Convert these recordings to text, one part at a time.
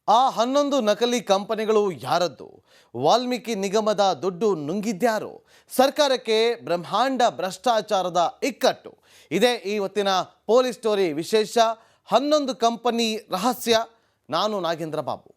ಆ 11 ನಕಲಿ ಕಂಪನಿಗಳು ಯಾರದ್ದು? ವಾಲ್ಮೀಕಿ ನಿಗಮದ ದುಡ್ಡು ನುಂಗಿದ್ಯಾರು? ಸರ್ಕಾರಕ್ಕೆ ಬ್ರಹ್ಮಾಂಡ ಭ್ರಷ್ಟಾಚಾರದ ಇಕ್ಕಟ್ಟು. ಇದೇ ಇವತ್ತಿನ ಪೊಲೀಸ್ ಸ್ಟೋರಿ ವಿಶೇಷ. 11 ಕಂಪನಿ ರಹಸ್ಯ. ನಾನು ನಾಗೇಂದ್ರ ಬಾಬು.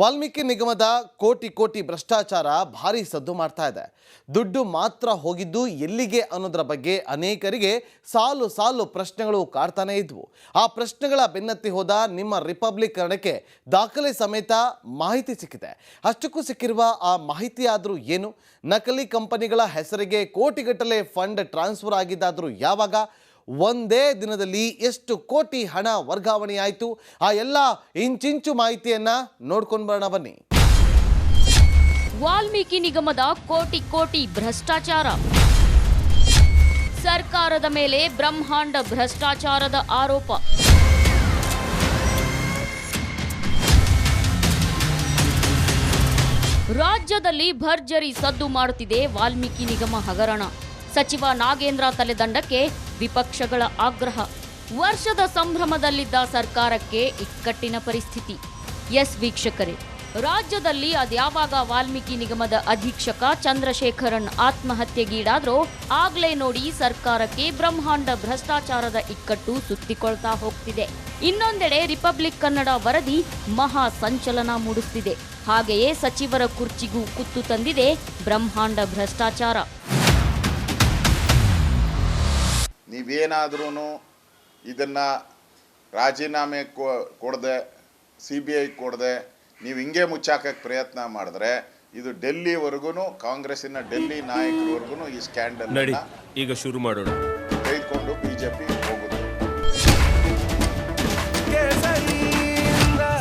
ವಾಲ್ಮೀಕಿ ನಿಗಮದ ಕೋಟಿ ಭ್ರಷ್ಟಾಚಾರ ಭಾರಿ ಸದ್ದು ಮಾಡ್ತಾ ಇದೆ. ದುಡ್ಡು ಮಾತ್ರ ಹೋಗಿದ್ದು ಎಲ್ಲಿಗೆ ಅನ್ನೋದರ ಬಗ್ಗೆ ಅನೇಕರಿಗೆ ಸಾಲು ಪ್ರಶ್ನೆಗಳು ಕಾಡ್ತಾನೆ ಇದ್ವು. ಆ ಪ್ರಶ್ನೆಗಳ ಬೆನ್ನತ್ತಿ ಹೋದ ನಿಮ್ಮ ರಿಪಬ್ಲಿಕ್ ಕನ್ನಡಕ್ಕೆ ದಾಖಲೆ ಸಮೇತ ಮಾಹಿತಿ ಸಿಕ್ಕಿದೆ. ಅಷ್ಟಕ್ಕೂ ಸಿಕ್ಕಿರುವ ಆ ಮಾಹಿತಿ ಆದರೂ ಏನು? ನಕಲಿ ಕಂಪನಿಗಳ ಹೆಸರಿಗೆ ಕೋಟಿಗಟ್ಟಲೆ ಫಂಡ್ ಟ್ರಾನ್ಸ್ಫರ್ ಆಗಿದ್ದಾದರೂ ಯಾವಾಗ? ಒಂದೇ ದಿನದಲ್ಲಿ ಎಷ್ಟು ಕೋಟಿ ಹಣ ವರ್ಗಾವಣೆಯಾಯಿತು? ಆ ಎಲ್ಲ ಇಂಚಿಂಚು ಮಾಹಿತಿಯನ್ನ ನೋಡ್ಕೊಂಡು ಬರೋಣ ಬನ್ನಿ. ವಾಲ್ಮೀಕಿ ನಿಗಮದ ಕೋಟಿ ಭ್ರಷ್ಟಾಚಾರ. ಸರ್ಕಾರದ ಮೇಲೆ ಬ್ರಹ್ಮಾಂಡ ಭ್ರಷ್ಟಾಚಾರದ ಆರೋಪ. ರಾಜ್ಯದಲ್ಲಿ ಭರ್ಜರಿ ಸದ್ದು ಮಾಡುತ್ತಿದೆ ವಾಲ್ಮೀಕಿ ನಿಗಮ ಹಗರಣ. ಸಚಿವ ನಾಗೇಂದ್ರ ತಲೆದಂಡಕ್ಕೆ ವಿಪಕ್ಷಗಳ ಆಗ್ರಹ. ವರ್ಷದ ಸಂಭ್ರಮದಲ್ಲಿದ್ದ ಸರ್ಕಾರಕ್ಕೆ ಇಕ್ಕಟ್ಟಿನ ಪರಿಸ್ಥಿತಿ. ಎಸ್ ವೀಕ್ಷಕರೇ, ರಾಜ್ಯದಲ್ಲಿ ಅದ್ಯಾವಾಗ ವಾಲ್ಮೀಕಿ ನಿಗಮದ ಅಧೀಕ್ಷಕ ಚಂದ್ರಶೇಖರನ್ ಆತ್ಮಹತ್ಯೆಗೀಡಾದ್ರೋ ಆಗ್ಲೇ ನೋಡಿ ಸರ್ಕಾರಕ್ಕೆ ಬ್ರಹ್ಮಾಂಡ ಭ್ರಷ್ಟಾಚಾರದ ಇಕ್ಕಟ್ಟು ಸುತ್ತಿಕೊಳ್ತಾ ಹೋಗ್ತಿದೆ. ಇನ್ನೊಂದೆಡೆ ರಿಪಬ್ಲಿಕ್ ಕನ್ನಡ ವರದಿ ಮಹಾ ಸಂಚಲನ ಮೂಡಿಸ್ತಿದೆ. ಹಾಗೆಯೇ ಸಚಿವರ ಕುರ್ಚಿಗೂ ಕುತ್ತು ತಂದಿದೆ ಬ್ರಹ್ಮಾಂಡ ಭ್ರಷ್ಟಾಚಾರ. ನೀವೇನಾದ್ರೂ ಇದನ್ನ ರಾಜೀನಾಮೆ ಕೊಡದೆ CBI ಕೊಡದೆ ನೀವು ಹಿಂಗೆ ಮುಚ್ಚಾಕಕ್ಕೆ ಪ್ರಯತ್ನ ಮಾಡಿದ್ರೆ ಇದು ಡೆಲ್ಲಿವರೆಗೂ ಕಾಂಗ್ರೆಸ್ಸಿನ ಡೆಲ್ಲಿ ನಾಯಕರವರೆಗೂ ಈ ಸ್ಕ್ಯಾಂಡಲ್ ಈಗ ಶುರು ಮಾಡೋಣ. ತೆಗೆದುಕೊಂಡು BJP ಹೋಗುದು.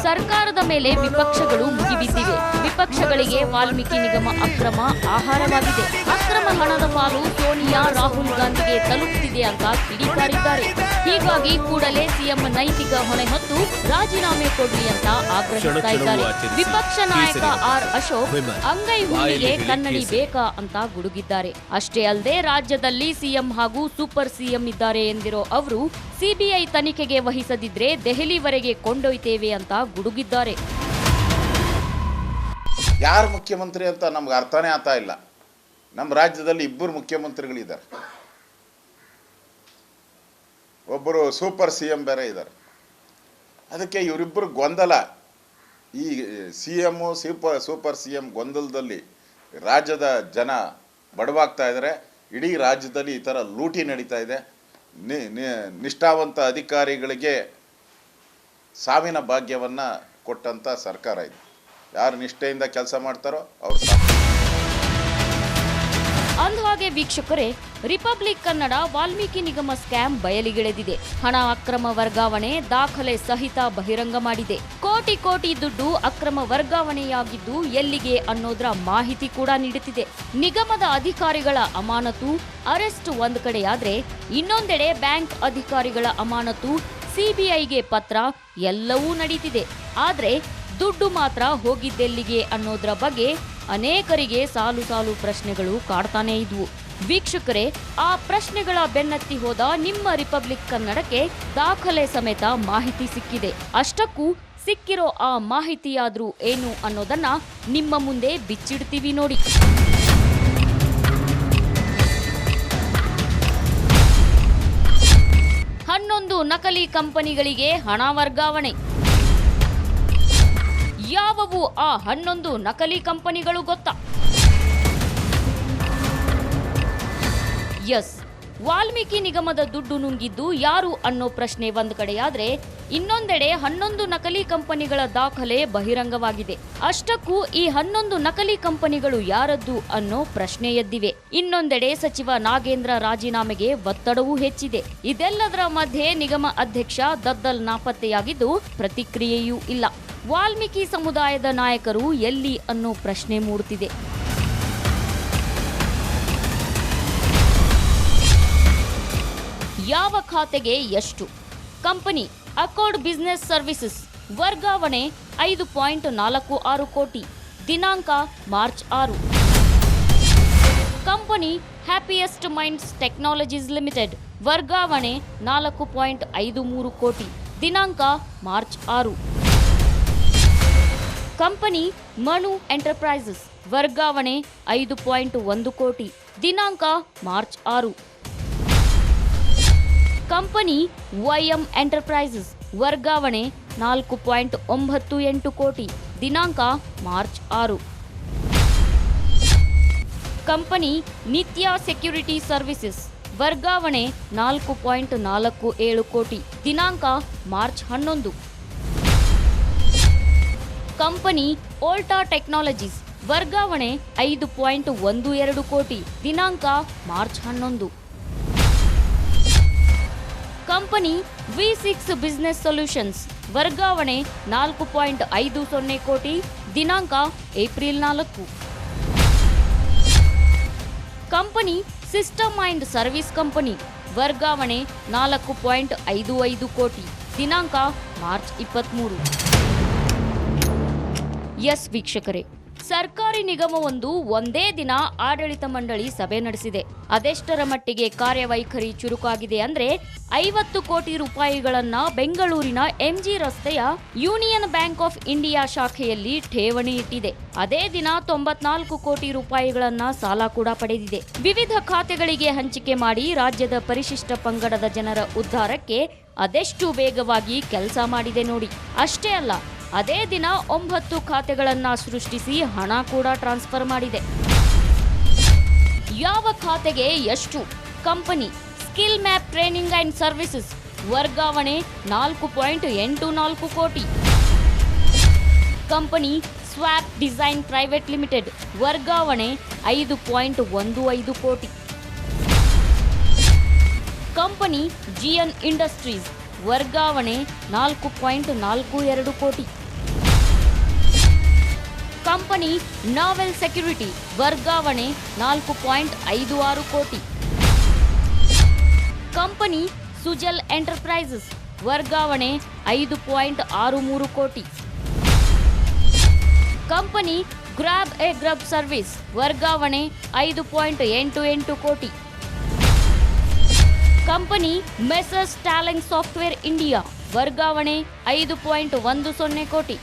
ಸರ್ಕಾರದ ಮೇಲೆ ವಿಪಕ್ಷಗಳು ಮುಗಿಬಿದ್ದಿವೆ. ವಿಪಕ್ಷಗಳಿಗೆ ವಾಲ್ಮೀಕಿ ನಿಗಮ ಅಕ್ರಮ ಆಹಾರವಾಗಿದೆ. ಅಕ್ರಮ ಹಣದ ಪಾಲು ಸೋನಿಯಾ ರಾಹುಲ್ ಗಾಂಧಿಗೆ ತಲುಪುತ್ತಿದೆ ಅಂತ ಕಿಡಿಕಾರಿದ್ದಾರೆ. ಹೀಗಾಗಿ ಕೂಡಲೇ ಸಿಎಂ ನೈತಿಕ ಹೊಣೆ ಹೊತ್ತು ರಾಜೀನಾಮೆ ಕೊಡ್ಲಿ ಅಂತ ಆಗ್ರಹಿಸ್ತಾ ಇದ್ದಾರೆ. ವಿಪಕ್ಷ ನಾಯಕ ಆರ್ ಅಶೋಕ್ ಅಂಗೈ ಹುಣ್ಣಿಗೆ ಕನ್ನಡಿ ಬೇಕಾ ಅಂತ ಗುಡುಗಿದ್ದಾರೆ. ಅಷ್ಟೇ ಅಲ್ಲದೆ ರಾಜ್ಯದಲ್ಲಿ ಸಿಎಂ ಹಾಗೂ ಸೂಪರ್ ಸಿಎಂ ಇದ್ದಾರೆ ಎಂದಿರೋ ಅವರು CBI ತನಿಖೆಗೆ ವಹಿಸದಿದ್ರೆ ದೆಹಲಿವರೆಗೆ ಕೊಂಡೊಯ್ತೇವೆ ಅಂತ ಗುಡುಗಿದ್ದಾರೆ. ಯಾರು ಮುಖ್ಯಮಂತ್ರಿ ಅಂತ ನಮ್ಗೆ ಅರ್ಥನೇ ಆಗ್ತಾ ಇಲ್ಲ. ನಮ್ಮ ರಾಜ್ಯದಲ್ಲಿ 2 ಮುಖ್ಯಮಂತ್ರಿಗಳಿದ್ದಾರೆ, ಒಬ್ಬರು ಸೂಪರ್ CM ಬೇರೆ ಇದ್ದಾರೆ. ಅದಕ್ಕೆ ಇವರಿಬ್ಬರು ಗೊಂದಲ. ಈ CM ಸೂಪರ್ CM ಗೊಂದಲದಲ್ಲಿ ರಾಜ್ಯದ ಜನ ಬಡವಾಗ್ತಾ ಇದ್ದಾರೆ. ಇಡೀ ರಾಜ್ಯದಲ್ಲಿ ಈ ಥರ ಲೂಟಿ ನಡೀತಾ ಇದೆ. ನಿಷ್ಠಾವಂತ ಅಧಿಕಾರಿಗಳಿಗೆ ಸಾವಿನ ಭಾಗ್ಯವನ್ನು ಕೊಟ್ಟಂಥ ಸರ್ಕಾರ ಇದು. ಯಾರು ನಿಷ್ಠೆಯಿಂದ ಕೆಲಸ ಮಾಡ್ತಾರೋ ಅವ್ರು ಅಂದಹಾಗೆ ವೀಕ್ಷಕರೇ, ರಿಪಬ್ಲಿಕ್ ಕನ್ನಡ ವಾಲ್ಮೀಕಿ ನಿಗಮ ಸ್ಕ್ಯಾಮ್ ಬಯಲಿಗೆಳೆದಿದೆ. ಹಣ ಅಕ್ರಮ ವರ್ಗಾವಣೆ ದಾಖಲೆ ಸಹಿತ ಬಹಿರಂಗ ಮಾಡಿದೆ. ಕೋಟಿ ದುಡ್ಡು ಅಕ್ರಮ ವರ್ಗಾವಣೆಯಾಗಿದ್ದು ಎಲ್ಲಿಗೆ ಅನ್ನೋದರ ಮಾಹಿತಿ ಕೂಡ ನೀಡುತ್ತಿದೆ. ನಿಗಮದ ಅಧಿಕಾರಿಗಳ ಅಮಾನತು ಅರೆಸ್ಟ್ ಒಂದ್ ಕಡೆಯಾದ್ರೆ, ಇನ್ನೊಂದೆಡೆ ಬ್ಯಾಂಕ್ ಅಧಿಕಾರಿಗಳ ಅಮಾನತು, CBIಗೆ ಪತ್ರ ಎಲ್ಲವೂ ನಡೀತಿದೆ. ಆದ್ರೆ ದುಡ್ಡು ಮಾತ್ರ ಹೋಗಿದ್ದೆಲ್ಲಿಗೆ ಅನ್ನೋದರ ಬಗ್ಗೆ ಅನೇಕರಿಗೆ ಸಾಲು ಪ್ರಶ್ನೆಗಳು ಕಾಡ್ತಾನೆ ಇದ್ವು. ವೀಕ್ಷಕರೇ, ಆ ಪ್ರಶ್ನೆಗಳ ಬೆನ್ನತ್ತಿ ಹೋದ ನಿಮ್ಮ ರಿಪಬ್ಲಿಕ್ ಕನ್ನಡಕ್ಕೆ ದಾಖಲೆ ಸಮೇತ ಮಾಹಿತಿ ಸಿಕ್ಕಿದೆ. ಅಷ್ಟಕ್ಕೂ ಸಿಕ್ಕಿರೋ ಆ ಮಾಹಿತಿಯಾದ್ರೂ ಏನು ಅನ್ನೋದನ್ನ ನಿಮ್ಮ ಮುಂದೆ ಬಿಚ್ಚಿಡ್ತೀವಿ ನೋಡಿ. ಹನ್ನೊಂದು ನಕಲಿ ಕಂಪನಿಗಳಿಗೆ ಹಣ ವರ್ಗಾವಣೆ. ಯಾವುವು ಆ 11 ನಕಲಿ ಕಂಪನಿಗಳು ಗೊತ್ತಾ? ಎಸ್, ವಾಲ್ಮೀಕಿ ನಿಗಮದ ದುಡ್ಡು ನುಂಗಿದ್ದು ಯಾರು ಅನ್ನೋ ಪ್ರಶ್ನೆ ಒಂದ್ ಕಡೆಯಾದ್ರೆ, ಇನ್ನೊಂದೆಡೆ 11 ನಕಲಿ ಕಂಪನಿಗಳ ದಾಖಲೆ ಬಹಿರಂಗವಾಗಿದೆ. ಅಷ್ಟಕ್ಕೂ ಈ 11 ನಕಲಿ ಕಂಪನಿಗಳು ಯಾರದ್ದು ಅನ್ನೋ ಪ್ರಶ್ನೆ ಎದ್ದಿವೆ. ಇನ್ನೊಂದೆಡೆ ಸಚಿವ ನಾಗೇಂದ್ರ ರಾಜೀನಾಮೆಗೆ ಒತ್ತಡವೂ ಹೆಚ್ಚಿದೆ. ಇದೆಲ್ಲದರ ಮಧ್ಯೆ ನಿಗಮ ಅಧ್ಯಕ್ಷ ದದ್ದಲ್ ನಾಪತ್ತೆಯಾಗಿದ್ದು ಪ್ರತಿಕ್ರಿಯೆಯೂ ಇಲ್ಲ. ವಾಲ್ಮೀಕಿ ಸಮುದಾಯದ ನಾಯಕರು ಎಲ್ಲಿ ಅನ್ನೋ ಪ್ರಶ್ನೆ ಮೂಡುತ್ತಿದೆ. ಯಾವ ಖಾತೆಗೆ ಎಷ್ಟು? ಕಂಪನಿ ಅಕಾರ್ಡ್ ಬಿಸಿನೆಸ್ ಸರ್ವಿಸಸ್, ವರ್ಗಾವಣೆ 5.46 ಕೋಟಿ, ದಿನಾಂಕ March 6. Company happiest minds technologies limited ವರ್ಗಾವಣೆ 4.53 ಕೋಟಿ, ದಿನಾಂಕ ಮಾರ್ಚ್ 6. ಕಂಪನಿ ಮನು ಎಂಟರ್ಪ್ರೈಸಸ್ ವರ್ಗಾವಣೆ 5.1 ಕೋಟಿ, ದಿನಾಂಕ ಮಾರ್ಚ್ 6. ಕಂಪನಿ ವೈಎಂ ಎಂಟರ್ಪ್ರೈಸಸ್ ವರ್ಗಾವಣೆ 4.98 ಕೋಟಿ, ದಿನಾಂಕ ಮಾರ್ಚ್ 6. ಕಂಪನಿ ನಿತ್ಯ ಸೆಕ್ಯೂರಿಟಿ ಸರ್ವಿಸಸ್ ವರ್ಗಾವಣೆ 4.47 ಕೋಟಿ, ದಿನಾಂಕ ಮಾರ್ಚ್ 11. ಕಂಪನಿ ಓಲ್ಟಾ ಟೆಕ್ನಾಲಜೀಸ್ ವರ್ಗಾವಣೆ 5.12 ಕೋಟಿ, ದಿನಾಂಕ March 11. Company V6 business solutions ವರ್ಗಾವಣೆ 4.50 ಕೋಟಿ, ದಿನಾಂಕ April 4. Company system and service company ವರ್ಗಾವಣೆ 4.55 ಕೋಟಿ, ದಿನಾಂಕ ಮಾರ್ಚ್ 23. ಎಸ್ ವೀಕ್ಷಕರೇ, ಸರ್ಕಾರಿ ನಿಗಮವೊಂದು ಒಂದೇ ದಿನ ಆಡಳಿತ ಮಂಡಳಿ ಸಭೆ ನಡೆಸಿದೆ. ಅದೆಷ್ಟರ ಮಟ್ಟಿಗೆ ಕಾರ್ಯವೈಖರಿ ಚುರುಕಾಗಿದೆ ಅಂದ್ರೆ 50 ಕೋಟಿ ರೂಪಾಯಿಗಳನ್ನ ಬೆಂಗಳೂರಿನ ಎಂಜಿ ರಸ್ತೆಯ ಯೂನಿಯನ್ ಬ್ಯಾಂಕ್ ಆಫ್ ಇಂಡಿಯಾ ಶಾಖೆಯಲ್ಲಿ ಠೇವಣಿ ಇಟ್ಟಿದೆ. ಅದೇ ದಿನ 94 ಕೋಟಿ ರೂಪಾಯಿಗಳನ್ನ ಸಾಲ ಕೂಡ ಪಡೆದಿದೆ. ವಿವಿಧ ಖಾತೆಗಳಿಗೆ ಹಂಚಿಕೆ ಮಾಡಿ ರಾಜ್ಯದ ಪರಿಶಿಷ್ಟ ಪಂಗಡದ ಜನರ ಉದ್ಧಾರಕ್ಕೆ ಅದೆಷ್ಟು ವೇಗವಾಗಿ ಕೆಲಸ ಮಾಡಿದೆ ನೋಡಿ. ಅಷ್ಟೇ ಅಲ್ಲ, ಅದೇ ದಿನ 9 ಖಾತೆಗಳನ್ನ ಸೃಷ್ಟಿಸಿ ಹಣ ಕೂಡ ಟ್ರಾನ್ಸ್ಫರ್ ಮಾಡಿದೆ. ಯಾವ ಖಾತೆಗೆ ಎಷ್ಟು? Company skill map training and services ವರ್ಗಾವಣೆ 4.84 ಕೋಟಿ. Company swap design private limited ವರ್ಗಾವಣೆ 5.15 ಕೋಟಿ. ಕಂಪನಿ ಜಿಎನ್ ಇಂಡಸ್ಟ್ರೀಸ್ ವರ್ಗಾವಣೆ 4.42 ಕೋಟಿ. ಕಂಪನಿ ನಾವೆಲ್ ಸೆಕ್ಯೂರಿಟಿ ವರ್ಗಾವಣೆ 4.56 ಕೋಟಿ. ಕಂಪನಿ ಸುಜಲ್ ಎಂಟರ್ಪ್ರೈಸಸ್ ವರ್ಗಾವಣೆ 5.63 ಕೋಟಿ. Company grab A grub service ವರ್ಗಾವಣೆ 5.88 ಕೋಟಿ. Company Messrs talent software India ವರ್ಗಾವಣೆ 5.10 ಕೋಟಿ.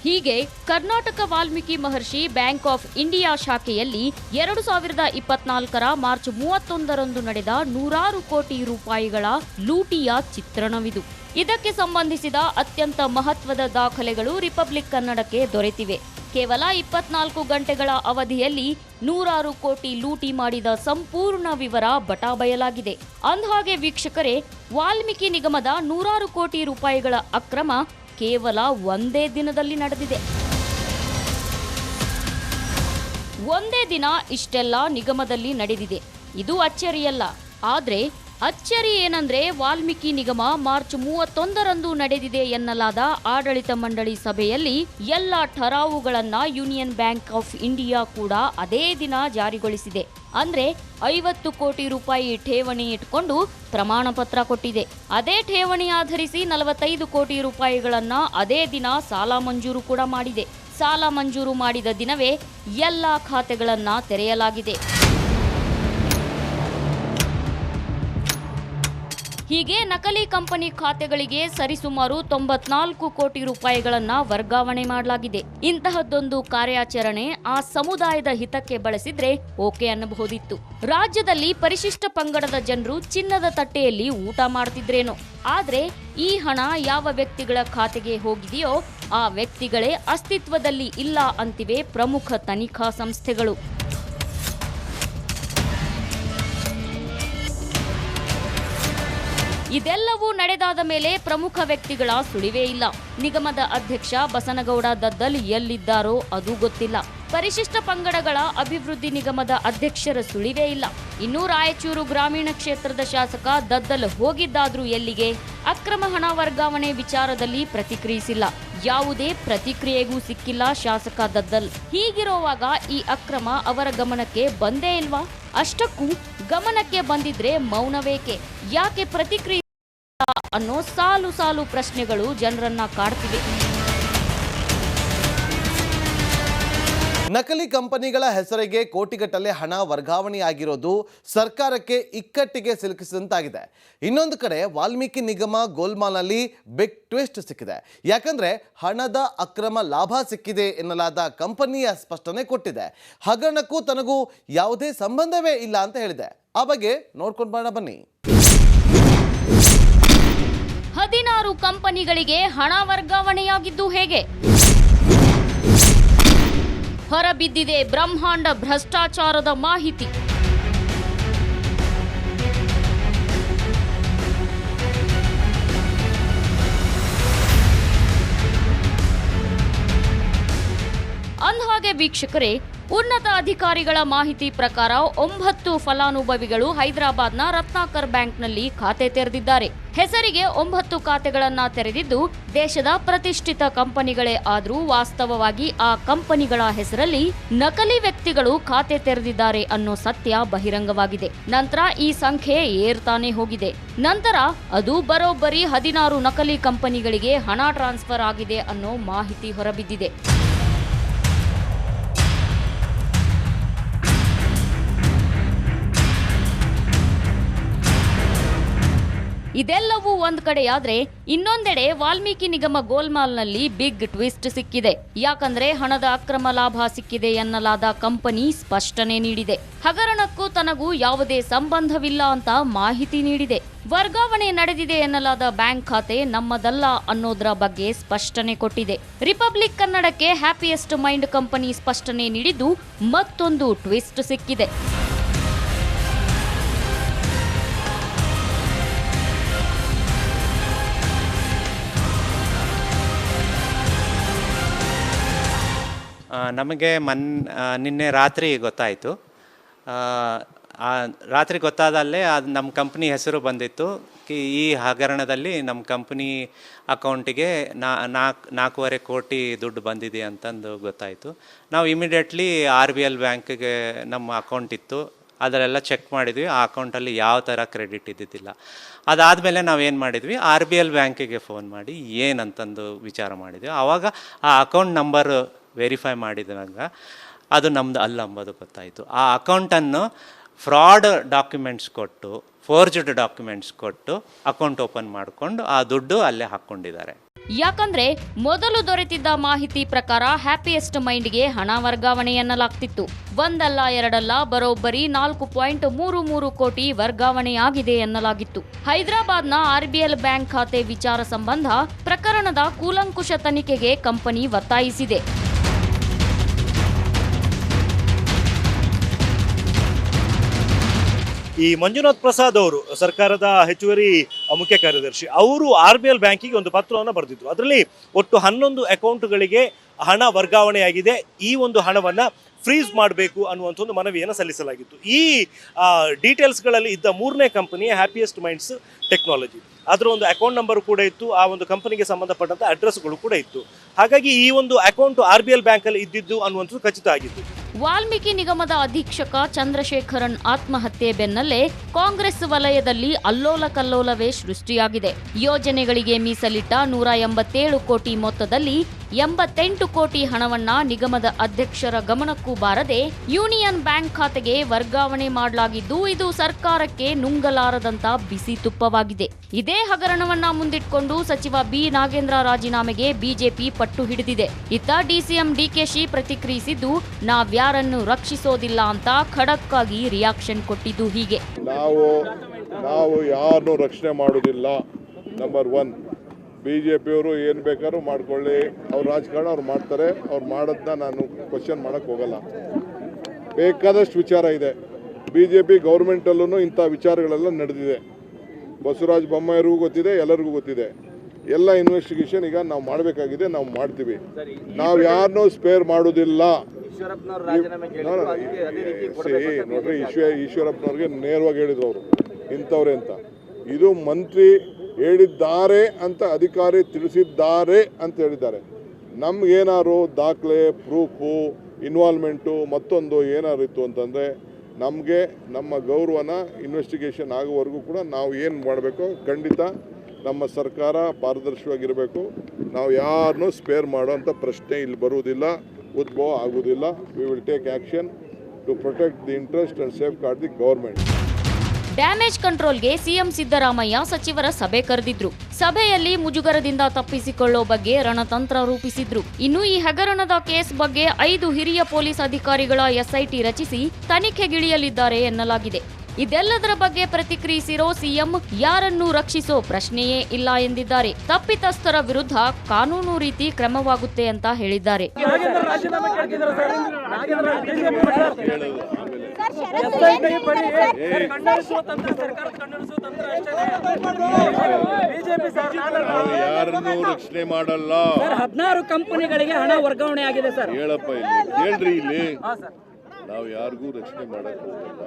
ಹೀಗೆ Karnataka Valmiki Maharshi bank of India ಶಾಖೆಯಲ್ಲಿ 2024 ಮಾರ್ಚ್ 31 ನಡೆದ 100 ಕೋಟಿ ರೂಪಾಯಿಗಳ ಲೂಟಿಯ ಚಿತ್ರಣವಿದು. ಇದಕ್ಕೆ ಸಂಬಂಧಿಸಿದ ಅತ್ಯಂತ ಮಹತ್ವದ ದಾಖಲೆಗಳು ರಿಪಬ್ಲಿಕ್ ಕನ್ನಡಕ್ಕೆ ದೊರೆತಿವೆ. ಕೇವಲ 24 ಗಂಟೆಗಳ ಅವಧಿಯಲ್ಲಿ 100 ಕೋಟಿ ಲೂಟಿ ಮಾಡಿದ ಸಂಪೂರ್ಣ ವಿವರ ಬಟಾಬಯಲಾಗಿದೆ. ಅಂದಹಾಗೆ ವೀಕ್ಷಕರೇ, ವಾಲ್ಮೀಕಿ ನಿಗಮದ 100 ಕೋಟಿ ರೂಪಾಯಿಗಳ ಅಕ್ರಮ ಕೇವಲ ಒಂದೇ ದಿನದಲ್ಲಿ ನಡೆದಿದೆ. ಒಂದೇ ದಿನ ಇಷ್ಟೆಲ್ಲ ನಿಗಮದಲ್ಲಿ ನಡೆದಿದೆ. ಇದು ಅಚ್ಚರಿಯಲ್ಲ. ಆದ್ರೆ ಅಚ್ಚರಿ ಏನಂದ್ರೆ, ವಾಲ್ಮೀಕಿ ನಿಗಮ ಮಾರ್ಚ್ 31 ನಡೆದಿದೆ ಎನ್ನಲಾದ ಆಡಳಿತ ಮಂಡಳಿ ಸಭೆಯಲ್ಲಿ ಎಲ್ಲ ಠರಾವುಗಳನ್ನ ಯೂನಿಯನ್ ಬ್ಯಾಂಕ್ ಆಫ್ ಇಂಡಿಯಾ ಕೂಡ ಅದೇ ದಿನ ಜಾರಿಗೊಳಿಸಿದೆ. ಅಂದ್ರೆ 50 ಕೋಟಿ ರೂಪಾಯಿ ಠೇವಣಿ ಇಟ್ಕೊಂಡು ಪ್ರಮಾಣ ಪತ್ರ ಕೊಟ್ಟಿದೆ. ಅದೇ ಠೇವಣಿ ಆಧರಿಸಿ 45 ಕೋಟಿ ರೂಪಾಯಿಗಳನ್ನ ಅದೇ ದಿನ ಸಾಲ ಮಂಜೂರು ಕೂಡ ಮಾಡಿದೆ. ಸಾಲ ಮಂಜೂರು ಮಾಡಿದ ದಿನವೇ ಎಲ್ಲ ಖಾತೆಗಳನ್ನ ತೆರೆಯಲಾಗಿದೆ. ಹೀಗೆ ನಕಲಿ ಕಂಪನಿ ಖಾತೆಗಳಿಗೆ ಸರಿಸುಮಾರು 94 ಕೋಟಿ ರೂಪಾಯಿಗಳನ್ನ ವರ್ಗಾವಣೆ ಮಾಡಲಾಗಿದೆ. ಇಂತಹದ್ದೊಂದು ಕಾರ್ಯಾಚರಣೆ ಆ ಸಮುದಾಯದ ಹಿತಕ್ಕೆ ಬಳಸಿದ್ರೆ ಓಕೆ ಅನ್ನಬಹುದಿತ್ತು. ರಾಜ್ಯದಲ್ಲಿ ಪರಿಶಿಷ್ಟ ಪಂಗಡದ ಜನರು ಚಿನ್ನದ ತಟ್ಟೆಯಲ್ಲಿ ಊಟ ಮಾಡ್ತಿದ್ರೇನೋ. ಆದ್ರೆ ಈ ಹಣ ಯಾವ ವ್ಯಕ್ತಿಗಳ ಖಾತೆಗೆ ಹೋಗಿದೆಯೋ ಆ ವ್ಯಕ್ತಿಗಳೇ ಅಸ್ತಿತ್ವದಲ್ಲಿ ಇಲ್ಲ ಅಂತಿವೆ ಪ್ರಮುಖ ತನಿಖಾ ಸಂಸ್ಥೆಗಳು. ಇದೆಲ್ಲವೂ ನಡೆದಾದ ಮೇಲೆ ಪ್ರಮುಖ ವ್ಯಕ್ತಿಗಳ ಸುಳಿವೇ ಇಲ್ಲ. ನಿಗಮದ ಅಧ್ಯಕ್ಷ ಬಸನಗೌಡ ದದ್ದಲ್ ಎಲ್ಲಿದ್ದಾರೋ ಅದು ಗೊತ್ತಿಲ್ಲ. ಪರಿಶಿಷ್ಟ ಪಂಗಡಗಳ ಅಭಿವೃದ್ಧಿ ನಿಗಮದ ಅಧ್ಯಕ್ಷರ ಸುಳಿವೇ ಇಲ್ಲ. ಇನ್ನು ರಾಯಚೂರು ಗ್ರಾಮೀಣ ಕ್ಷೇತ್ರದ ಶಾಸಕ ದದ್ದಲ್ ಹೋಗಿದ್ದಾದ್ರೂ ಎಲ್ಲಿಗೆ? ಅಕ್ರಮ ಹಣ ವರ್ಗಾವಣೆ ವಿಚಾರದಲ್ಲಿ ಪ್ರತಿಕ್ರಿಯಿಸಿಲ್ಲ. ಯಾವುದೇ ಪ್ರತಿಕ್ರಿಯೆಗೂ ಸಿಕ್ಕಿಲ್ಲ ಶಾಸಕ ದದ್ದಲ್. ಹೀಗಿರುವಾಗ ಈ ಅಕ್ರಮ ಅವರ ಗಮನಕ್ಕೆ ಬಂದೇ ಇಲ್ವಾ? ಅಷ್ಟಕ್ಕೂ ಗಮನಕ್ಕೆ ಬಂದಿದ್ರೆ ಮೌನವೇಕೆ? ಯಾಕೆ ಪ್ರತಿಕ್ರಿಯೆ ಅನ್ನೋ ಸಾಲು ಸಾಲು ಪ್ರಶ್ನೆಗಳು ಜನರನ್ನ ಕಾಡ್ತಿವೆ. ನಕಲಿ ಕಂಪನಿಗಳ ಹೆಸರಿಗೆ ಕೋಟಿಗಟ್ಟಲೆ ಹಣ ವರ್ಗಾವಣೆಯಾಗಿರೋದು ಸರ್ಕಾರಕ್ಕೆ ಇಕ್ಕಟ್ಟಿಗೆ ಸಿಲುಕಿಸಿದಂತಾಗಿದೆ. ಇನ್ನೊಂದು ಕಡೆ ವಾಲ್ಮೀಕಿ ನಿಗಮ ಗೋಲ್ಮಾಲ್ನಲ್ಲಿ ಬಿಗ್ ಟ್ವಿಸ್ಟ್ ಸಿಕ್ಕಿದೆ. ಯಾಕಂದ್ರೆ ಹಣದ ಅಕ್ರಮ ಲಾಭ ಸಿಕ್ಕಿದೆ ಎನ್ನಲಾದ ಕಂಪನಿಯ ಸ್ಪಷ್ಟನೆ ಕೊಟ್ಟಿದೆ. ಹಗರಣಕ್ಕೂ ತನಗೂ ಯಾವುದೇ ಸಂಬಂಧವೇ ಇಲ್ಲ ಅಂತ ಹೇಳಿದೆ. ಆ ಬಗ್ಗೆ ನೋಡ್ಕೊಂಡು ಬರೋಣ ಬನ್ನಿ. 16 ಕಂಪನಿಗಳಿಗೆ ಹಣ ವರ್ಗಾವಣೆಯಾಗಿದ್ದು ಹೇಗೆ? ಹೊರಬಿದ್ದಿದೆ ಬ್ರಹ್ಮಾಂಡ ಭ್ರಷ್ಟಾಚಾರದ ಮಾಹಿತಿ. ಅಂದಹಾಗೆ ವೀಕ್ಷಕರೇ, ಉನ್ನತ ಅಧಿಕಾರಿಗಳ ಮಾಹಿತಿ ಪ್ರಕಾರ 9 ಫಲಾನುಭವಿಗಳು ಹೈದರಾಬಾದ್ನ ರತ್ನಾಕರ್ ಬ್ಯಾಂಕ್ನಲ್ಲಿ ಖಾತೆ ತೆರೆದಿದ್ದಾರೆ. ಹೆಸರಿಗೆ 9 ಖಾತೆಗಳನ್ನ ತೆರೆದಿದ್ದು ದೇಶದ ಪ್ರತಿಷ್ಠಿತ ಕಂಪನಿಗಳೇ ಆದರೂ ವಾಸ್ತವವಾಗಿ ಆ ಕಂಪನಿಗಳ ಹೆಸರಲ್ಲಿ ನಕಲಿ ವ್ಯಕ್ತಿಗಳು ಖಾತೆ ತೆರೆದಿದ್ದಾರೆ ಅನ್ನೋ ಸತ್ಯ ಬಹಿರಂಗವಾಗಿದೆ. ನಂತರ ಈ ಸಂಖ್ಯೆ ಏರ್ತಾನೆ ಹೋಗಿದೆ. ನಂತರ ಅದು ಬರೋಬ್ಬರಿ 16 ನಕಲಿ ಕಂಪನಿಗಳಿಗೆ ಹಣ ಟ್ರಾನ್ಸ್ಫರ್ ಆಗಿದೆ ಅನ್ನೋ ಮಾಹಿತಿ ಹೊರಬಿದ್ದಿದೆ. ಇದೆಲ್ಲವೂ ಒಂದ್ ಕಡೆಯಾದ್ರೆ ಇನ್ನೊಂದೆಡೆ ವಾಲ್ಮೀಕಿ ನಿಗಮ ಗೋಲ್ಮಾಲ್ನಲ್ಲಿ ಬಿಗ್ ಟ್ವಿಸ್ಟ್ ಸಿಕ್ಕಿದೆ. ಯಾಕಂದ್ರೆ ಹಣದ ಅಕ್ರಮ ಲಾಭ ಸಿಕ್ಕಿದೆ ಎನ್ನಲಾದ ಕಂಪನಿ ಸ್ಪಷ್ಟನೆ ನೀಡಿದೆ. ಹಗರಣಕ್ಕೂ ತನಗೂ ಯಾವುದೇ ಸಂಬಂಧವಿಲ್ಲ ಅಂತ ಮಾಹಿತಿ ನೀಡಿದೆ. ವರ್ಗಾವಣೆ ನಡೆದಿದೆ ಎನ್ನಲಾದ ಬ್ಯಾಂಕ್ ಖಾತೆ ನಮ್ಮದಲ್ಲ ಅನ್ನೋದರ ಬಗ್ಗೆ ಸ್ಪಷ್ಟನೆ ಕೊಟ್ಟಿದೆ. ರಿಪಬ್ಲಿಕ್ ಕನ್ನಡಕ್ಕೆ ಹ್ಯಾಪಿಯೆಸ್ಟ್ ಮೈಂಡ್ ಕಂಪನಿ ಸ್ಪಷ್ಟನೆ ನೀಡಿದ್ದು ಮತ್ತೊಂದು ಟ್ವಿಸ್ಟ್ ಸಿಕ್ಕಿದೆ. ನಮಗೆ ನಿನ್ನೆ ರಾತ್ರಿ ಗೊತ್ತಾಯಿತು. ರಾತ್ರಿ ಗೊತ್ತಾದಲ್ಲೇ ಅದು ನಮ್ಮ ಕಂಪ್ನಿ ಹೆಸರು ಬಂದಿತ್ತು. ಈ ಹಗರಣದಲ್ಲಿ ನಮ್ಮ ಕಂಪ್ನಿ ಅಕೌಂಟಿಗೆ 4.25 ಕೋಟಿ ದುಡ್ಡು ಬಂದಿದೆ ಅಂತಂದು ಗೊತ್ತಾಯಿತು. ನಾವು ಇಮಿಡಿಯೇಟ್ಲಿ RBL ಬ್ಯಾಂಕಿಗೆ ನಮ್ಮ ಅಕೌಂಟ್ ಇತ್ತು, ಅದರೆಲ್ಲ ಚೆಕ್ ಮಾಡಿದ್ವಿ. ಆ ಅಕೌಂಟಲ್ಲಿ ಯಾವ ಥರ ಕ್ರೆಡಿಟ್ ಇದ್ದಿದ್ದಿಲ್ಲ. ಅದಾದಮೇಲೆ ನಾವೇನು ಮಾಡಿದ್ವಿ, RBL ಬ್ಯಾಂಕಿಗೆ ಫೋನ್ ಮಾಡಿ ಏನಂತಂದು ವಿಚಾರ ಮಾಡಿದ್ವಿ. ಆವಾಗ ಆ ಅಕೌಂಟ್ ನಂಬರ್ ವೆರಿಫೈ ಮಾಡಿದಾಗ ಅದು ನಮ್ಮದು ಅಲ್ಲ ಅಂಬೋದು ಗೊತ್ತಾಯಿತು. ಆ ಅಕೌಂಟನ್ನು ಫ್ರಾಡ್ ಡಾಕ್ಯುಮೆಂಟ್ಸ್ ಕೊಟ್ಟು, ಫೋರ್ಜ್ಡ್ ಡಾಕ್ಯುಮೆಂಟ್ಸ್ ಕೊಟ್ಟು ಅಕೌಂಟ್ ಓಪನ್ ಮಾಡಿಕೊಂಡು ಆ ದುಡ್ಡು ಅಲ್ಲೇ ಹಾಕ್ಕೊಂಡಿದ್ದಾರೆ. ಯಾಕಂದ್ರೆ ಮೊದಲು ದೊರೆತಿದ್ದ ಮಾಹಿತಿ ಪ್ರಕಾರ ಹ್ಯಾಪಿಯೆಸ್ಟ್ ಮೈಂಡ್ಗೆ ಹಣ ವರ್ಗಾವಣೆ ಎನ್ನಲಾಗ್ತಿತ್ತು. ಒಂದಲ್ಲ ಎರಡಲ್ಲ ಬರೋಬ್ಬರಿ 4.33 ಕೋಟಿ ವರ್ಗಾವಣೆಯಾಗಿದೆ ಎನ್ನಲಾಗಿತ್ತು. ಹೈದರಾಬಾದ್ನ RBL ಬ್ಯಾಂಕ್ ಖಾತೆ ವಿಚಾರ ಸಂಬಂಧ ಪ್ರಕರಣದ ಕೂಲಂಕುಷ ತನಿಖೆಗೆ ಕಂಪನಿ ಒತ್ತಾಯಿಸಿದೆ. ಈ ಮಂಜುನಾಥ್ ಪ್ರಸಾದ್ ಅವರು ಸರ್ಕಾರದ ಹೆಚ್ಚುವರಿ ಮುಖ್ಯ ಕಾರ್ಯದರ್ಶಿ, ಅವರು RBL ಬ್ಯಾಂಕಿಗೆ ಒಂದು ಪತ್ರವನ್ನು ಬರೆದಿದ್ರು. ಅದರಲ್ಲಿ ಒಟ್ಟು 11 ಅಕೌಂಟ್ಗಳಿಗೆ ಹಣ ವರ್ಗಾವಣೆಯಾಗಿದೆ, ಈ ಒಂದು ಹಣವನ್ನು ಫ್ರೀಸ್ ಮಾಡಬೇಕು ಅನ್ನುವಂಥ ಒಂದು ಮನವಿಯನ್ನು ಸಲ್ಲಿಸಲಾಗಿತ್ತು. ಈ ಡೀಟೇಲ್ಸ್ಗಳಲ್ಲಿ ಇದ್ದ 3ನೇ ಕಂಪನಿ ಹ್ಯಾಪಿಯೆಸ್ಟ್ ಮೈಂಡ್ಸ್ ಟೆಕ್ನಾಲಜಿ. ಅದರ ಒಂದು ಅಕೌಂಟ್ ನಂಬರ್ ಕೂಡ ಇತ್ತು, ಆ ಒಂದು ಕಂಪನಿಗೆ ಸಂಬಂಧಪಟ್ಟಂಥ ಅಡ್ರೆಸ್ಗಳು ಕೂಡ ಇತ್ತು. ಹಾಗಾಗಿ ಈ ಒಂದು ಅಕೌಂಟ್ RBL ಬ್ಯಾಂಕಲ್ಲಿ ಇದ್ದಿದ್ದು ಅನ್ನುವಂಥದ್ದು ಖಚಿತ ಆಗಿತ್ತು. ವಾಲ್ಮೀಕಿ ನಿಗಮದ ಅಧೀಕ್ಷಕ ಚಂದ್ರಶೇಖರನ್ ಆತ್ಮಹತ್ಯೆ ಬೆನ್ನಲ್ಲೇ ಕಾಂಗ್ರೆಸ್ ವಲಯದಲ್ಲಿ ಅಲ್ಲೋಲ ಕಲ್ಲೋಲವೇ ಸೃಷ್ಟಿಯಾಗಿದೆ. ಯೋಜನೆಗಳಿಗೆ ಮೀಸಲಿಟ್ಟ 187 ಕೋಟಿ ಮೊತ್ತದಲ್ಲಿ 88 ಕೋಟಿ ಹಣವನ್ನ ನಿಗಮದ ಅಧ್ಯಕ್ಷರ ಗಮನಕ್ಕೂ ಬಾರದೆ ಯೂನಿಯನ್ ಬ್ಯಾಂಕ್ ಖಾತೆಗೆ ವರ್ಗಾವಣೆ ಮಾಡಲಾಗಿದ್ದು, ಇದು ಸರ್ಕಾರಕ್ಕೆ ನುಂಗಲಾರದಂತ ಬಿಸಿ ತುಪ್ಪವಾಗಿದೆ. ಇದೇ ಹಗರಣವನ್ನ ಮುಂದಿಟ್ಕೊಂಡು ಸಚಿವ ಬಿ ನಾಗೇಂದ್ರ ರಾಜೀನಾಮೆಗೆ ಬಿಜೆಪಿ ಪಟ್ಟು ಹಿಡಿದಿದೆ. ಇತ್ತ DCM DKC ಪ್ರತಿಕ್ರಿಯಿಸಿದ್ದು, ನಾವ್ಯಾರನ್ನು ರಕ್ಷಿಸೋದಿಲ್ಲ ಅಂತ ಖಡಕ್ ಆಗಿ ರಿಯಾಕ್ಷನ್ ಕೊಟ್ಟಿದ್ದು ಹೀಗೆ. ನಾವು ಯಾರನ್ನು ರಕ್ಷಣೆ ಮಾಡೋದಿಲ್ಲ. ನಂಬರ್ 1, BJಪಿಯವರು ಏನು ಬೇಕಾದ್ರೂ ಮಾಡ್ಕೊಳ್ಳಿ, ಅವ್ರ ರಾಜಕಾರಣ ಅವ್ರು ಮಾಡ್ತಾರೆ, ಅವ್ರು ಮಾಡೋದನ್ನ ನಾನು ಕ್ವಶನ್ ಮಾಡೋಕ್ಕೆ ಹೋಗಲ್ಲ. ಬೇಕಾದಷ್ಟು ವಿಚಾರ ಇದೆ. BJP ಗೌರ್ಮೆಂಟಲ್ಲೂ ಇಂಥ ವಿಚಾರಗಳೆಲ್ಲ ನಡೆದಿದೆ. ಬಸವರಾಜ ಬೊಮ್ಮಾಯಿಯರಿಗೂ ಗೊತ್ತಿದೆ, ಎಲ್ಲರಿಗೂ ಗೊತ್ತಿದೆ. ಎಲ್ಲ ಇನ್ವೆಸ್ಟಿಗೇಷನ್ ಈಗ ನಾವು ಮಾಡಬೇಕಾಗಿದೆ, ನಾವು ಮಾಡ್ತೀವಿ. ನಾವು ಯಾರನ್ನೂ ಸ್ಪೇರ್ ಮಾಡೋದಿಲ್ಲ. ನೋಡ್ರಿ, ಈಶ್ವರಪ್ಪನವ್ರಿಗೆ ನೇರವಾಗಿ ಹೇಳಿದ್ರು ಅವರು ಇಂಥವ್ರೆ ಅಂತ. ಇದು ಮಂತ್ರಿ ಹೇಳಿದ್ದಾರೆ ಅಂತ ಅಧಿಕಾರಿ ತಿಳಿಸಿದ್ದಾರೆ ಅಂತ ಹೇಳಿದ್ದಾರೆ. ನಮ್ಗೇನಾದ್ರು ದಾಖಲೆ, ಪ್ರೂಫು, ಇನ್ವಾಲ್ವ್ಮೆಂಟು ಮತ್ತೊಂದು ಏನಾದ್ರು ಇತ್ತು ಅಂತಂದರೆ ನಮಗೆ ನಮ್ಮ ಗೌರವನ ಇನ್ವೆಸ್ಟಿಗೇಷನ್ ಆಗೋವರೆಗೂ ಕೂಡ ನಾವು ಏನು ಮಾಡಬೇಕೋ ಖಂಡಿತ ನಮ್ಮ ಸರ್ಕಾರ ಪಾರದರ್ಶಕವಾಗಿರಬೇಕು. ನಾವು ಯಾರನ್ನೂ ಸ್ಪೇರ್ ಮಾಡೋಂಥ ಪ್ರಶ್ನೆ ಇಲ್ಲಿ ಬರುವುದಿಲ್ಲ. ಉದ್ಭವ ಆಗುವುದಿಲ್ಲ. We will take action to protect the interest and safeguard the government. Damage ಕಂಟ್ರೋಲ್ಗೆ ಸಿಎಂ ಸಿದ್ದರಾಮಯ್ಯ ಸಚಿವರ ಸಭೆ ಕರೆದಿದ್ರು. ಸಭೆಯಲ್ಲಿ ಮುಜುಗರದಿಂದ ತಪ್ಪಿಸಿಕೊಳ್ಳೋ ಬಗ್ಗೆ ರಣತಂತ್ರ ರೂಪಿಸಿದ್ರು. ಇನ್ನು ಈ ಹಗರಣದ ಕೇಸ್ ಬಗ್ಗೆ 5 ಹಿರಿಯ ಪೊಲೀಸ್ ಅಧಿಕಾರಿಗಳ ಎಸ್ಐಟಿ ರಚಿಸಿ ತನಿಖೆಗಿಳಿಯಲಿದ್ದಾರೆ ಎನ್ನಲಾಗಿದೆ. ಇದೆಲ್ಲದರ ಬಗ್ಗೆ ಪ್ರತಿಕ್ರಿಯಿಸಿರೋ ಸಿಎಂ ಯಾರನ್ನೂ ರಕ್ಷಿಸೋ ಪ್ರಶ್ನೆಯೇ ಇಲ್ಲ ಎಂದಿದ್ದಾರೆ. ತಪ್ಪಿತಸ್ಥರ ವಿರುದ್ಧ ಕಾನೂನು ರೀತಿ ಕ್ರಮವಾಗುತ್ತೆ ಅಂತ ಹೇಳಿದ್ದಾರೆ. ಯಾರನ್ನೂ ರಕ್ಷಣೆ ಮಾಡಲ್ಲ. 16 ಕಂಪನಿಗಳಿಗೆ ಹಣ ವರ್ಗಾವಣೆ ಆಗಿದೆ ಸರ್. ಹೇಳಪ್ಪ ಇಲ್ಲಿ ಹೇಳ್ರಿ, ಇಲ್ಲಿ ನಾವು ಯಾರಿಗೂ ರಕ್ಷಣೆ ಮಾಡಕ್ ಹೋಗಲ್ಲ.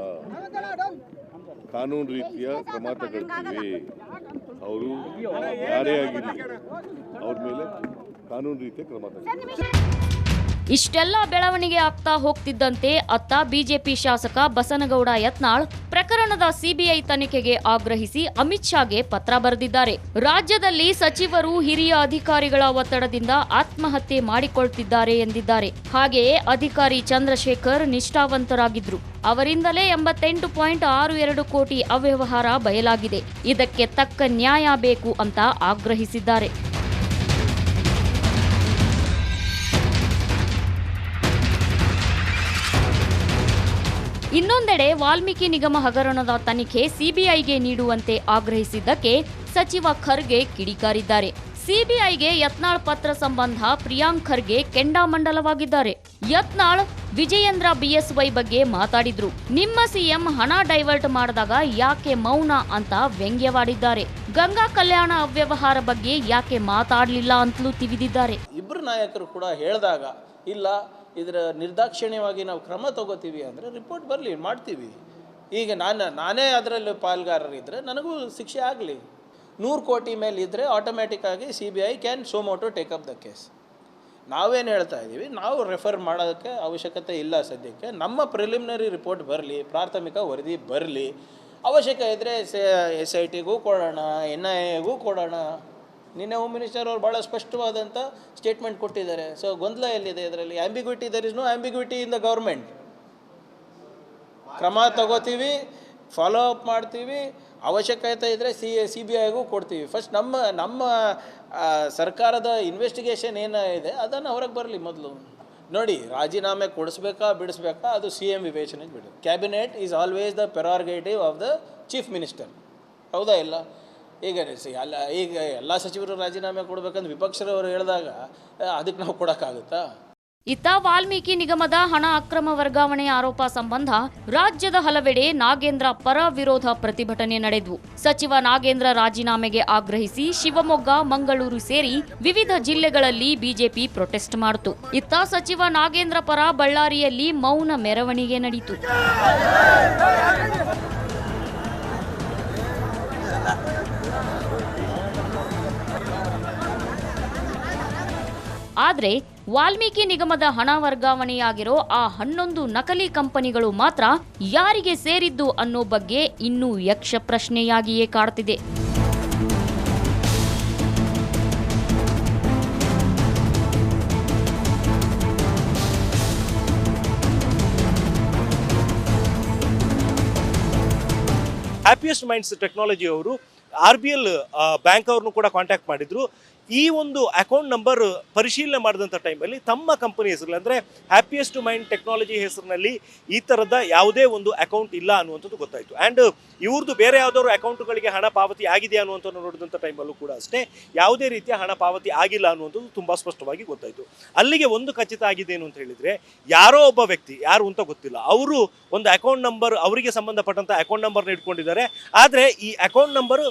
ಕಾನೂನು ರೀತಿಯ ಕ್ರಮ ತಗೊಳ್ತೀವಿ. ಅವರು ಯಾರೇ ಆಗಿರಲಿ ಅವ್ರ ಮೇಲೆ ಕಾನೂನು ರೀತಿಯ ಕ್ರಮ ತಗೊಳ್ತೀವಿ. ಇಷ್ಟೆಲ್ಲ ಬೆಳವಣಿಗೆ ಆಗ್ತಾ ಹೋಗ್ತಿದ್ದಂತೆ ಅತ್ತ ಬಿಜೆಪಿ ಶಾಸಕ ಬಸನಗೌಡ ಯತ್ನಾಳ್ ಪ್ರಕರಣದ ಸಿಬಿಐ ತನಿಖೆಗೆ ಆಗ್ರಹಿಸಿ ಅಮಿತ್ ಶಾಗೆ ಪತ್ರ ಬರೆದಿದ್ದಾರೆ. ರಾಜ್ಯದಲ್ಲಿ ಸಚಿವರು ಹಿರಿಯ ಅಧಿಕಾರಿಗಳ ಒತ್ತಡದಿಂದ ಆತ್ಮಹತ್ಯೆ ಮಾಡಿಕೊಳ್ತಿದ್ದಾರೆ ಎಂದಿದ್ದಾರೆ. ಹಾಗೆಯೇ ಅಧಿಕಾರಿ ಚಂದ್ರಶೇಖರ್ ನಿಷ್ಠಾವಂತರಾಗಿದ್ರು. ಅವರಿಂದಲೇ 88.62 ಕೋಟಿ ಅವ್ಯವಹಾರ ಬಯಲಾಗಿದೆ. ಇದಕ್ಕೆ ತಕ್ಕ ನ್ಯಾಯ ಬೇಕು ಅಂತ ಆಗ್ರಹಿಸಿದ್ದಾರೆ. ಇನ್ನೊಂದೆಡೆ ವಾಲ್ಮೀಕಿ ನಿಗಮ ಹಗರಣದ ತನಿಖೆ ಸಿಬಿಐಗೆ ನೀಡುವಂತೆ ಆಗ್ರಹಿಸಿದ್ದಕ್ಕೆ ಸಚಿವ ಖರ್ಗೆ ಕಿಡಿಕಾರಿದ್ದಾರೆ. ಸಿಬಿಐಗೆ ಯತ್ನಾಳ್ ಪತ್ರ ಸಂಬಂಧ ಪ್ರಿಯಾಂಕ್ ಖರ್ಗೆ ಕೆಂಡಾಮಂಡಲವಾಗಿದ್ದಾರೆ. ಯತ್ನಾಳ್ ವಿಜಯೇಂದ್ರ ಬಿಎಸ್ವೈ ಬಗ್ಗೆ ಮಾತಾಡಿದ್ರು. ನಿಮ್ಮ ಸಿಎಂ ಹಣ ಡೈವರ್ಟ್ ಮಾಡಿದಾಗ ಯಾಕೆ ಮೌನ ಅಂತ ವ್ಯಂಗ್ಯವಾಡಿದ್ದಾರೆ. ಗಂಗಾ ಕಲ್ಯಾಣ ಅವ್ಯವಹಾರ ಬಗ್ಗೆ ಯಾಕೆ ಮಾತಾಡಲಿಲ್ಲ ಅಂತಲೂ ತಿವಿದಿದ್ದಾರೆ. ಇಬ್ಬರು ನಾಯಕರು ಕೂಡ ಹೇಳಿದಾಗ ಇಲ್ಲ ಇದರ ನಿರ್ದಾಕ್ಷಿಣ್ಯವಾಗಿ ನಾವು ಕ್ರಮ ತಗೋತೀವಿ ಅಂದರೆ ರಿಪೋರ್ಟ್ ಬರಲಿ, ಮಾಡ್ತೀವಿ. ಈಗ ನಾನೇ ಅದರಲ್ಲಿ ಪಾಲ್ಗಾರರಿದ್ದರೆ ನನಗೂ ಶಿಕ್ಷೆ ಆಗಲಿ. 100 ಕೋಟಿ ಮೇಲೆ ಇದ್ದರೆ ಆಟೋಮ್ಯಾಟಿಕ್ ಆಗಿ CBI can suo motu take up the case. ನಾವೇನು ಹೇಳ್ತಾ ಇದ್ದೀವಿ, ನಾವು ರೆಫರ್ ಮಾಡೋದಕ್ಕೆ ಅವಶ್ಯಕತೆ ಇಲ್ಲ ಸದ್ಯಕ್ಕೆ. ನಮ್ಮ ಪ್ರಿಲಿಮಿನರಿ ರಿಪೋರ್ಟ್ ಬರಲಿ, ಪ್ರಾಥಮಿಕ ವರದಿ ಬರಲಿ. ಅವಶ್ಯಕ ಇದ್ದರೆ SITಗೂ ಕೊಡೋಣ, NIAಗೂ ಕೊಡೋಣ. ನಿನ್ನೆ ಹೋಮ್ ಮಿನಿಸ್ಟರ್ ಅವರು ಭಾಳ ಸ್ಪಷ್ಟವಾದಂಥ ಸ್ಟೇಟ್ಮೆಂಟ್ ಕೊಟ್ಟಿದ್ದಾರೆ. ಸೊ ಗೊಂದಲ ಎಲ್ಲಿದೆ ಇದರಲ್ಲಿ? Ambiguity, there is no ambiguity in the government. ಕ್ರಮ ತಗೋತೀವಿ, ಫಾಲೋ ಅಪ್ ಮಾಡ್ತೀವಿ, ಅವಶ್ಯಕತೆ ಇದ್ದರೆ CBIಗೂ ಕೊಡ್ತೀವಿ. ಫಸ್ಟ್ ನಮ್ಮ ಸರ್ಕಾರದ ಇನ್ವೆಸ್ಟಿಗೇಷನ್ ಏನಿದೆ ಅದನ್ನು ಹೊರಗೆ ಬರಲಿ ಮೊದಲು. ನೋಡಿ, ರಾಜೀನಾಮೆ ಕೊಡಿಸ್ಬೇಕಾ ಬಿಡಿಸ್ಬೇಕಾ ಅದು CM ವಿವೇಚನೆಗೆ ಬಿಡು. Cabinet is always the prerogative of the chief minister. ಹೌದಾ ಇಲ್ಲ? ಈಗ ಎಲ್ಲ ಸಚಿವರು ರಾಜೀನಾಮೆ ಕೊಡಬೇಕಂದ್ರೆ ವಿಪಕ್ಷದವರು ಹೇಳಿದಾಗ ಅದಕ್ಕೆ ನಾವು ಕೊಡೋಕ್ಕಾಗುತ್ತಾ? ಇತ್ತ ವಾಲ್ಮೀಕಿ ನಿಗಮದ ಹಣ ಅಕ್ರಮ ವರ್ಗಾವಣೆ ಆರೋಪ ಸಂಬಂಧ ರಾಜ್ಯದ ಹಲವೆಡೆ ನಾಗೇಂದ್ರ ಪರ ವಿರೋಧ ಪ್ರತಿಭಟನೆ ನಡೆದವು. ಸಚಿವ ನಾಗೇಂದ್ರ ರಾಜೀನಾಮೆಗೆ ಆಗ್ರಹಿಸಿ ಶಿವಮೊಗ್ಗ, ಮಂಗಳೂರು ಸೇರಿ ವಿವಿಧ ಜಿಲ್ಲೆಗಳಲ್ಲಿ ಬಿಜೆಪಿ ಪ್ರೊಟೆಸ್ಟ್ ಮಾಡಿತು. ಇತ್ತ ಸಚಿವ ನಾಗೇಂದ್ರ ಪರ ಬಳ್ಳಾರಿಯಲ್ಲಿ ಮೌನ ಮೆರವಣಿಗೆ ನಡೆಯಿತು. ಆದರೆ ವಾಲ್ಮೀಕಿ ನಿಗಮದ ಹಣ ವರ್ಗಾವಣೆಯಾಗಿರೋ ಆ 11 ನಕಲಿ ಕಂಪನಿಗಳು ಮಾತ್ರ ಯಾರಿಗೆ ಸೇರಿದ್ದು ಅನ್ನೋ ಬಗ್ಗೆ ಇನ್ನೂ ಯಕ್ಷ ಪ್ರಶ್ನೆಯಾಗಿಯೇ ಕಾಡ್ತಿದೆ. ಹ್ಯಾಪಿಯೆಸ್ಟ್ ಮೈಂಡ್ಸ್ ಟೆಕ್ನಾಲಜಿ ಅವರು RBL ಬ್ಯಾಂಕ್ ಅವ್ರನ್ನು ಕೂಡ ಕಾಂಟ್ಯಾಕ್ಟ್ ಮಾಡಿದ್ರು. ಈ ಒಂದು ಅಕೌಂಟ್ ನಂಬರ್ ಪರಿಶೀಲನೆ ಮಾಡಿದಂಥ ಟೈಮಲ್ಲಿ ತಮ್ಮ ಕಂಪನಿ ಹೆಸರಲ್ಲಿ ಅಂದರೆ ಹ್ಯಾಪಿಯೆಸ್ಟ್ ಮೈಂಡ್ ಟೆಕ್ನಾಲಜಿ ಹೆಸರಿನಲ್ಲಿ ಈ ಥರದ ಯಾವುದೇ ಒಂದು ಅಕೌಂಟ್ ಇಲ್ಲ ಅನ್ನುವಂಥದ್ದು ಗೊತ್ತಾಯಿತು. ಆ್ಯಂಡ್ ಇವ್ರದ್ದು ಬೇರೆ ಯಾವುದಾದ್ರು ಅಕೌಂಟ್ಗಳಿಗೆ ಹಣ ಪಾವತಿ ಆಗಿದೆ ಅನ್ನುವಂಥದ್ದು ನೋಡಿದಂಥ ಟೈಮಲ್ಲೂ ಕೂಡ ಅಷ್ಟೇ ಯಾವುದೇ ರೀತಿಯ ಹಣ ಪಾವತಿ ಆಗಿಲ್ಲ ಅನ್ನುವಂಥದ್ದು ತುಂಬ ಸ್ಪಷ್ಟವಾಗಿ ಗೊತ್ತಾಯಿತು. ಅಲ್ಲಿಗೆ ಒಂದು ಖಚಿತ ಆಗಿದೆ ಏನು ಅಂತ ಹೇಳಿದರೆ, ಯಾರೋ ಒಬ್ಬ ವ್ಯಕ್ತಿ, ಯಾರು ಅಂತ ಗೊತ್ತಿಲ್ಲ, ಅವರು ಒಂದು ಅಕೌಂಟ್ ನಂಬರ್, ಅವರಿಗೆ ಸಂಬಂಧಪಟ್ಟಂಥ ಅಕೌಂಟ್ ನಂಬರ್ನ ಇಟ್ಕೊಂಡಿದ್ದಾರೆ. ಆದರೆ ಈ account number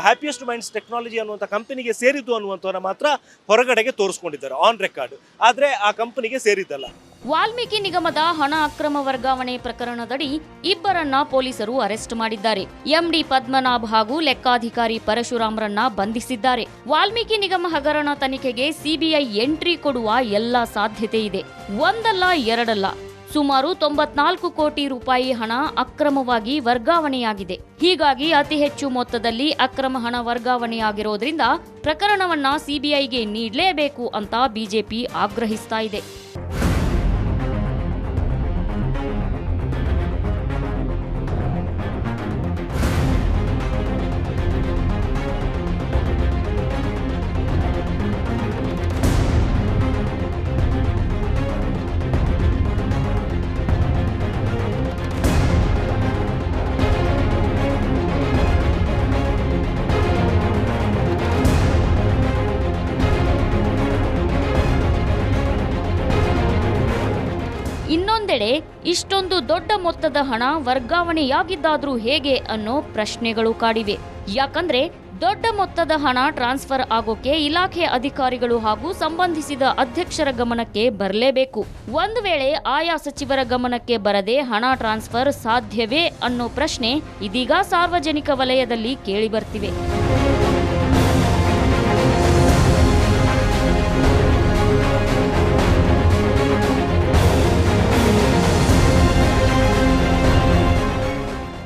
happiest minds technology ಅನ್ನುವಂಥ ಕಂಪನಿಗೆ ಸೇರಿದ್ದು ಅನ್ನುವಂಥವ್ರನ್ನ ಮಾತ್ರ ಹೊರಗಡೆಗೆ ತೋರಿಸ್ಕೊಂಡಿದ್ದಾರೆ ಆನ್ ರೆಕಾರ್ಡ್. ಆದರೆ ಆ ಕಂಪನಿಗೆ ಸೇರಿದ್ದಲ್ಲ. ವಾಲ್ಮೀಕಿ ನಿಗಮದ ಹಣ ಅಕ್ರಮ ವರ್ಗಾವಣೆ ಪ್ರಕರಣದಡಿ ಇಬ್ಬರನ್ನ ಪೊಲೀಸರು ಅರೆಸ್ಟ್ ಮಾಡಿದ್ದಾರೆ. MD ಪದ್ಮನಾಭ್ ಹಾಗೂ ಲೆಕ್ಕಾಧಿಕಾರಿ ಪರಶುರಾಮ್ರನ್ನ ಬಂಧಿಸಿದ್ದಾರೆ. ವಾಲ್ಮೀಕಿ ನಿಗಮ ಹಗರಣ ತನಿಖೆಗೆ CBI ಎಂಟ್ರಿ ಕೊಡುವ ಎಲ್ಲ ಸಾಧ್ಯತೆ ಇದೆ. ಒಂದಲ್ಲ ಎರಡಲ್ಲ, ಸುಮಾರು 94 ಕೋಟಿ ರೂಪಾಯಿ ಹಣ ಅಕ್ರಮವಾಗಿ ವರ್ಗಾವಣೆಯಾಗಿದೆ. ಹೀಗಾಗಿ ಅತಿ ಹೆಚ್ಚು ಮೊತ್ತದಲ್ಲಿ ಅಕ್ರಮ ಹಣ ವರ್ಗಾವಣೆಯಾಗಿರೋದ್ರಿಂದ ಪ್ರಕರಣವನ್ನ CBIಗೆ ನೀಡಲೇಬೇಕು ಅಂತ ಬಿಜೆಪಿ ಆಗ್ರಹಿಸ್ತಾ ಇದೆ. ಇನ್ನೊಂದೆಡೆ ಇಷ್ಟೊಂದು ದೊಡ್ಡ ಮೊತ್ತದ ಹಣ ವರ್ಗಾವಣೆಯಾಗಿದ್ದಾದ್ರೂ ಹೇಗೆ ಅನ್ನೋ ಪ್ರಶ್ನೆಗಳು ಕಾಡಿವೆ. ಯಾಕಂದ್ರೆ ದೊಡ್ಡ ಮೊತ್ತದ ಹಣ ಟ್ರಾನ್ಸ್ಫರ್ ಆಗೋಕೆ ಇಲಾಖೆ ಅಧಿಕಾರಿಗಳು ಹಾಗೂ ಸಂಬಂಧಿಸಿದ ಅಧ್ಯಕ್ಷರ ಗಮನಕ್ಕೆ ಬರಲೇಬೇಕು. ಒಂದು ವೇಳೆ ಆಯಾ ಸಚಿವರ ಗಮನಕ್ಕೆ ಬರದೆ ಹಣ ಟ್ರಾನ್ಸ್ಫರ್ ಸಾಧ್ಯವೇ ಅನ್ನೋ ಪ್ರಶ್ನೆ ಇದೀಗ ಸಾರ್ವಜನಿಕ ವಲಯದಲ್ಲಿ ಕೇಳಿಬರ್ತಿವೆ.